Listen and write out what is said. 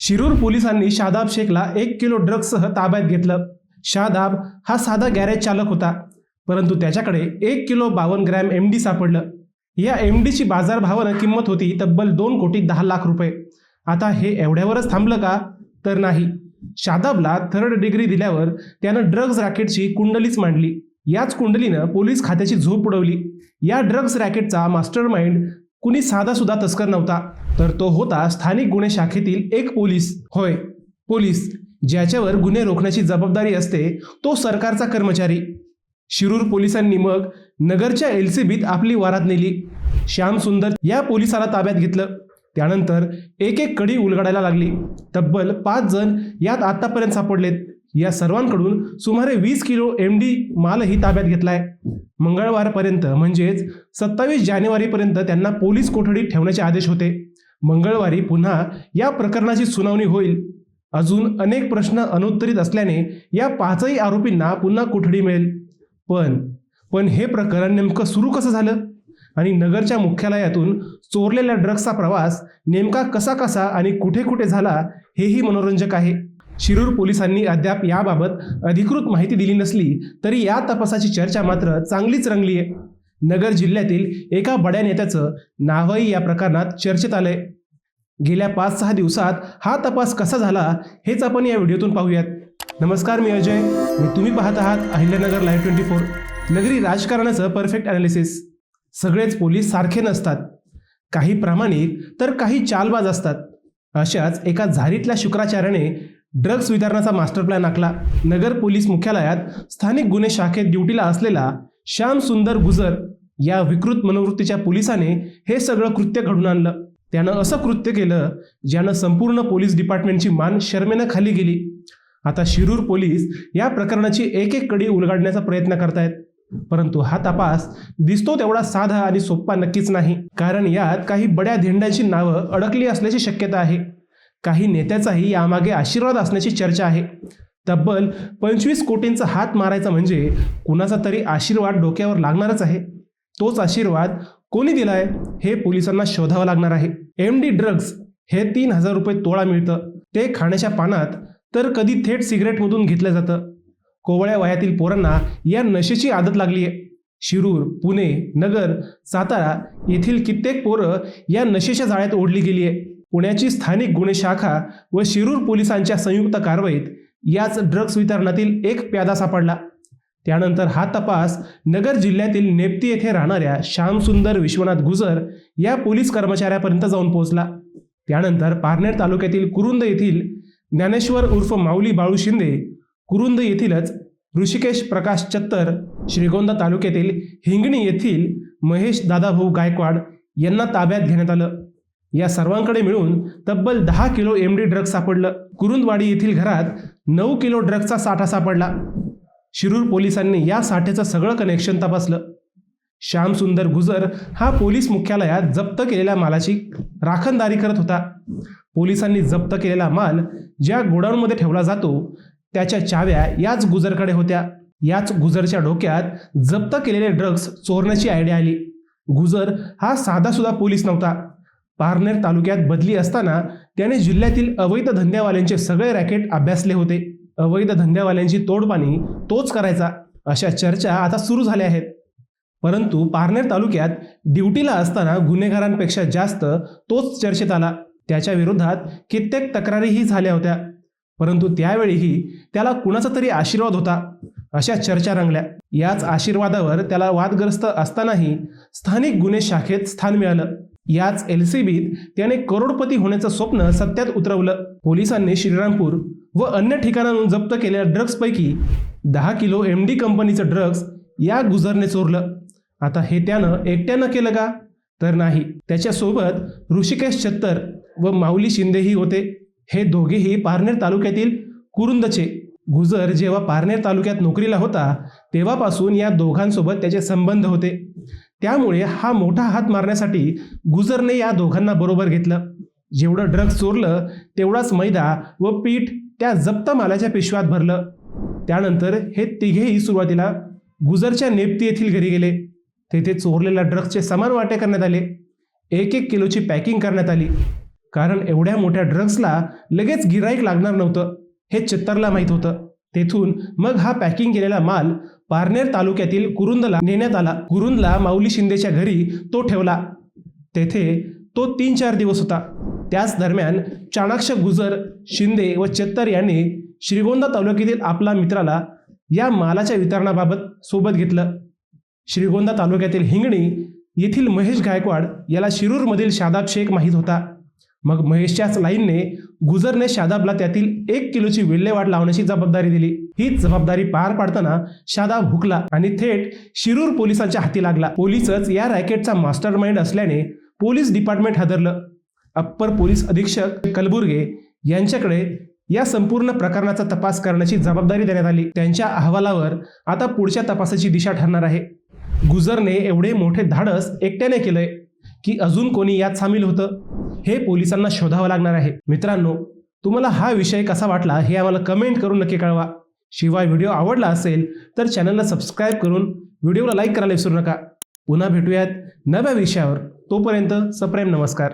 शिरूर पोलिसांनी शादाब शेखला 1 किलो ड्रग्जसह ताब्यात घेतलं। शादाब हा साधा गॅरेज चालक होता, परंतु त्याच्याकडे 1 किलो 52 ग्रॅम एमडी सापडलं। या एमडीची बाजारभावानं किंमत होती तब्बल 2 कोटी 10 लाख रुपये। आता हे एवढ्यावरच थांबलं का? तर नाही। शादाबला 3rd डिग्री दिल्यावर त्यानं ड्रग्ज रॅकेटची कुंडलीच मांडली। याच कुंडलीनं पोलीस खात्याची झोप उडवली। या ड्रग्ज रॅकेटचा मास्टरमाइंड कुणी साधा सुद्धा तस्कर नव्हता, तर तो होता स्थानिक गुन्हे शाखेतील एक पोलीस। होय, पोलीस ज्याच्यावर गुन्हे रोखण्याची जबाबदारी असते तो सरकारचा कर्मचारी। शिरूर पोलिसांनी मग नगरच्या एलसीबीत आपली वारात नेली। श्याम सुंदर या पोलिसाला ताब्यात घेतलं। त्यानंतर एक एक कडी उलगडायला लागली। तब्बल 5 जण यात आतापर्यंत सापडलेत। या सर्वांकडून सुमारे 20 किलो एमडी मालही ताब्यात घेतलाय। मंगळवारपर्यंत म्हणजेच 27 जानेवारीपर्यंत त्यांना पोलीस कोठडीत ठेवण्याचे आदेश होते। मंगळवारी पुन्हा या प्रकरणाची सुनावणी होईल। अजून अनेक प्रश्न अनुत्तरित असल्याने या 5ही आरोपींना पुन्हा कोठडी मिळेल। पण हे प्रकरण नेमकं सुरू कसं झालं आणि नगरच्या मुख्यालयातून चोरलेल्या ड्रग्जचा प्रवास नेमका कसा आणि कुठे कुठे झाला हेही मनोरंजक आहे। शिरूर पोलिसांनी अद्याप याबाबत अधिकृत माहिती दिली नसली तरी या तपासाची चर्चा मात्र चांगलीच रंगली आहे। नगर जिल्ह्यातील एका बड्या नेत्याचं नावही या प्रकरणात चर्चेत आलंय। गेल्या 5-6 दिवसात हा तपास कसा झाला हेच आपण या व्हिडिओतून पाहूयात। नमस्कार, मी अजय आणि तुम्ही पाहत आहात अहिल्यानगर लाईव्ह 24, नगरी राजकारणाचं परफेक्ट ॲनालिसिस। सगळेच पोलीस सारखे नसतात, काही प्रामाणिक तर काही चालबाज असतात। अशाच एका झारीतल्या शुक्राचार्याने ड्रग्ज वितरणाचा मास्टर प्लॅन आखला। नगर पोलीस मुख्यालयात स्थानिक गुन्हे शाखेत ड्युटीला असलेला श्याम सुंदर गुजर या विकृत मनोवृत्तीच्या पोलिसाने हे सगळं कृत्य घडून आणलं। त्यानं असं कृत्य केलं ज्यानं संपूर्ण पोलीस डिपार्टमेंटची मान शर्मेनं खाली गेली। आता शिरूर पोलीस या प्रकरणाची एक एक कडी उलगडण्याचा प्रयत्न करतायत, परंतु हा तपास दिसतो तेवढा साधा आणि सोपा नक्कीच नाही, कारण यात काही बड्या धेंड्यांची नावं अडकली असल्याची शक्यता आहे। काही नेत्याचाही यामागे आशीर्वाद असण्याची चर्चा आहे। तब्बल 25 कोटींचा हात मारायचा म्हणजे कुणाचा तरी आशीर्वाद डोक्यावर लागणारच आहे। तोच आशीर्वाद कोणी दिलाय हे पोलिसांना शोधावं लागणार आहे। एमडी ड्रग्ज हे 3000 रुपये तोळा मिळतं, ते खाण्याच्या पानात तर कधी थेट सिगरेटमधून घेतलं जातं। कोवळ्या वयातील पोरांना या नशेची आदत लागली आहे। शिरूर, पुणे, नगर, सातारा येथील कित्येक पोरं या नशेच्या जाळ्यात ओढली गेली आहे। पुण्याची स्थानिक गुन्हे शाखा व शिरूर पोलिसांच्या संयुक्त कारवाईत याच ड्रग्ज वितरणातील एक प्यादा सापडला। त्यानंतर हा तपास नगर जिल्ह्यातील नेप्ती येथे राहणाऱ्या श्यामसुंदर विश्वनाथ गुजर या पोलीस कर्मचाऱ्यापर्यंत जाऊन पोहोचला। त्यानंतर पारनेर तालुक्यातील कुरुंद येथील ज्ञानेश्वर उर्फ माऊली बाळू शिंदे, कुरुंद येथीलच ऋषिकेश प्रकाश चत्तर, श्रीगोंदा तालुक्यातील हिंगणी येथील महेश दादाभाऊ गायकवाड यांना ताब्यात घेण्यात आलं। या सर्वांकडे मिळून तब्बल 10 किलो एमडी ड्रग्ज सापडलं। कुरुंदवाडी येथील घरात 9 किलो ड्रग्जचा साठा सापडला। शिरूर पोलिसांनी या साठ्याचं सगळं कनेक्शन तपासलं। श्याम सुंदर गुजर हा पोलीस मुख्यालयात जप्त केलेल्या मालाची राखणदारी करत होता। पोलिसांनी जप्त केलेला माल ज्या गोडाऊनमध्ये ठेवला जातो त्याच्या चाव्या याच गुजरकडे होत्या। याच गुजरच्या डोक्यात जप्त केलेले ड्रग्ज चोरण्याची आयडिया आली। गुजर हा साधासुद्धा पोलीस नव्हता। पारनेर तालुक्यात बदली असताना त्याने जिल्ह्यातील अवैध धंद्यावाल्यांचे सगळे रॅकेट अभ्यासले होते। अवैध धंद्यावाल्यांची तोडपाणी तोच करायचा अशा चर्चा आता सुरू झाल्या आहेत। परंतु पारनेर तालुक्यात ड्युटीला असताना गुन्हेगारांपेक्षा जास्त तोच चर्चेत आला। त्याच्या विरोधात कित्येक तक्रारीही झाल्या होत्या, परंतु त्यावेळीही त्याला कुणाचा तरी आशीर्वाद होता अशा चर्चा रंगल्या। याच आशीर्वादावर त्याला वादग्रस्त असतानाही स्थानिक गुन्हे शाखेत स्थान मिळालं। याच एलसीबीत त्याने करोडपती होण्याचं स्वप्न सत्यात उतरवलं। पोलिसांनी श्रीरामपूर व अन्य ठिकाणांहून जप्त केलेल्या ड्रग्जपैकी 10 किलो एमडी कंपनीचं ड्रग्ज या गुजरने चोरलं। आता हे त्यानं एकट्यानं केलं का? तर नाही, त्याच्यासोबत ऋषिकेश चत्तर व माऊली शिंदेही होते। हे दोघेही पारनेर तालुक्यातील कुरुंदचे। गुजर जेव्हा पारनेर तालुक्यात नोकरीला होता तेव्हापासून या दोघांसोबत त्याचे संबंध होते। त्यामुळे हा मोठा हात मारण्यासाठी गुजरने या दोघांना बरोबर घेतलं। जेवढं ड्रग्ज चोरलं तेवढाच मैदा व पीठ त्या जप्त मालाच्या पिशव्यात भरलं। त्यानंतर हे तिघेही सुरुवातीला गुजरच्या नेप्ती येथील घरी गेले। तेथे चोरलेल्या ड्रग्जचे समान वाटे करण्यात आले। 1-1 किलोची पॅकिंग करण्यात आली। कारण एवढ्या मोठ्या ड्रग्सला लगेच गिराईक लागणार नव्हतं हे चित्तरला माहीत होतं. तेथून मग हा पॅकिंग केलेला माल पारनेर तालुक्यातील कुरुंदला नेण्यात आला. कुरुंदला माऊली शिंदेच्या घरी तो ठेवला. तेथे तो 3-4 दिवस होता. त्याच दरम्यान चाणाक्ष, गुजर, शिंदे व चित्तर यांनी श्रीगोंदा तालुक्यातील आपला मित्राला या मालाच्या वितरणाबाबत सोबत घेतलं. श्रीगोंदा तालुक्यातील हिंगणी येथील महेश गायकवाड याला शिरूरमधील शादाब शेख माहीत होता. मग महेशच्याच लाईनने गुजरने शादाबला त्यातील 1 किलोची विल्हेवाट लावण्याची जबाबदारी दिली. ही जबाबदारी पार पाडताना शादाब हुकला आणि थेट शिरूर पोलिसांच्या हाती लागला. पोलीसच या रॅकेटचा मास्टरमाइंड असल्याने पोलीस डिपार्टमेंट हादरलं. अप्पर पोलीस अधीक्षक कलबुर्गे यांच्याकडे या संपूर्ण प्रकरणाचा तपास करण्याची जबाबदारी देण्यात आली. त्यांच्या अहवालावर आता पुढच्या तपासाची दिशा ठरणार आहे. गुजरने एवढे मोठे धाडस एकट्याने केलंय की अजून कोणी यात सामील होतं हे पोलिसांना शोधावं लागणार आहे. मित्रांनो, तुम्हाला हा विषय कसा वाटला हे आम्हाला कमेंट करून नक्की कळवा. शिवाय व्हिडिओ आवडला असेल तर चॅनलला सबस्क्राईब करून व्हिडिओला लाईक करायला विसरू नका. पुन्हा भेटूयात नव्या विषयावर. तोपर्यंत सप्रेम नमस्कार.